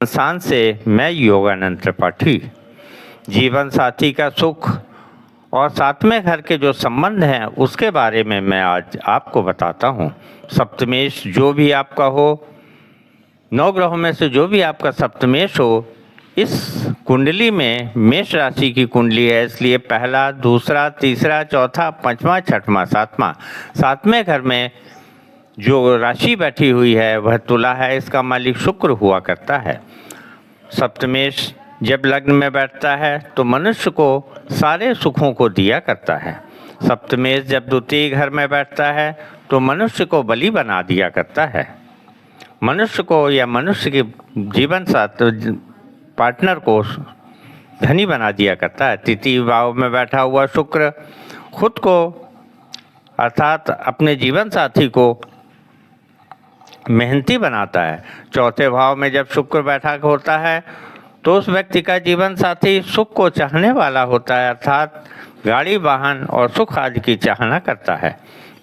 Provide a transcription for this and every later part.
इंसान से मैं योगानंद त्रिपाठी। जीवन साथी का सुख और सातवें घर के जो संबंध हैं उसके बारे में मैं आज आपको बताता हूँ। सप्तमेश जो भी आपका हो, 9 ग्रहों में से जो भी आपका सप्तमेश हो, इस कुंडली में मेष राशि की कुंडली है, इसलिए पहला, दूसरा, तीसरा, चौथा, पांचवा, छठवां, सातवें घर में जो राशि बैठी हुई है वह तुला है। इसका मालिक शुक्र हुआ करता है। सप्तमेश जब लग्न में बैठता है तो मनुष्य को सारे सुखों को दिया करता है। सप्तमेश जब द्वितीय घर में बैठता है तो मनुष्य को बलि बना दिया करता है। मनुष्य को या मनुष्य के जीवन साथ पार्टनर को धनी बना दिया करता है। तृतीय भाव में बैठा हुआ शुक्र खुद को अर्थात अपने जीवन साथी को मेहनती बनाता है। चौथे भाव में जब शुक्र बैठा होता है तो उस व्यक्ति का जीवन साथी सुख को चाहने वाला होता है, अर्थात गाड़ी वाहन और सुख आदि की चाहना करता है।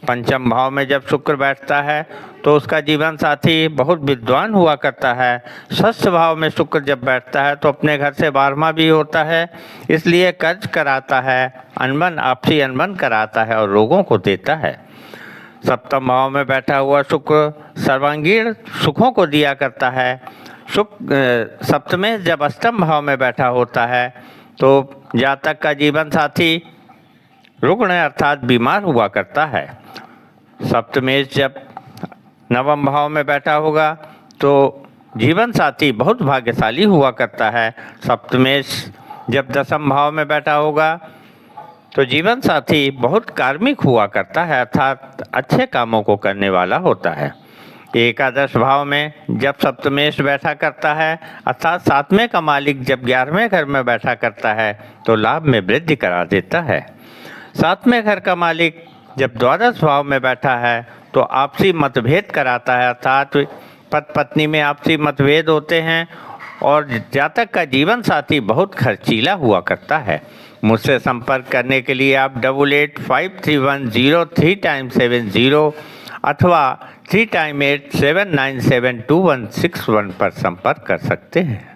पंचम भाव में जब शुक्र बैठता है तो उसका जीवन साथी बहुत विद्वान हुआ करता है। षष्ठ भाव में शुक्र जब बैठता है तो अपने घर से 12वां भी होता है, इसलिए कर्ज कराता है, अनबन आपसी अनबन कराता है और रोगों को देता है। सप्तम भाव में बैठा हुआ शुक्र सर्वांगीण सुखों को दिया करता है। सप्तमेश जब अष्टम भाव में बैठा होता है तो जातक का जीवन साथी रुग्ण अर्थात बीमार हुआ करता है। सप्तमेश जब नवम भाव में बैठा होगा तो जीवन साथी बहुत भाग्यशाली हुआ करता है। सप्तमेश जब दसम भाव में बैठा होगा तो जीवन साथी बहुत कार्मिक हुआ करता है, अर्थात अच्छे कामों को करने वाला होता है। एकादश भाव में जब सप्तमेश बैठा करता है अर्थात सातवें का मालिक जब 11वें घर में बैठा करता है तो लाभ में वृद्धि करा देता है। सातवें घर का मालिक जब द्वादश भाव में बैठा है तो आपसी मतभेद कराता है, अर्थात पति पत्नी में आपसी मतभेद होते हैं और जातक का जीवन साथी बहुत खर्चीला हुआ करता है। मुझसे संपर्क करने के लिए आप 885310 3x70 अथवा 3x8 7972161 पर संपर्क कर सकते हैं।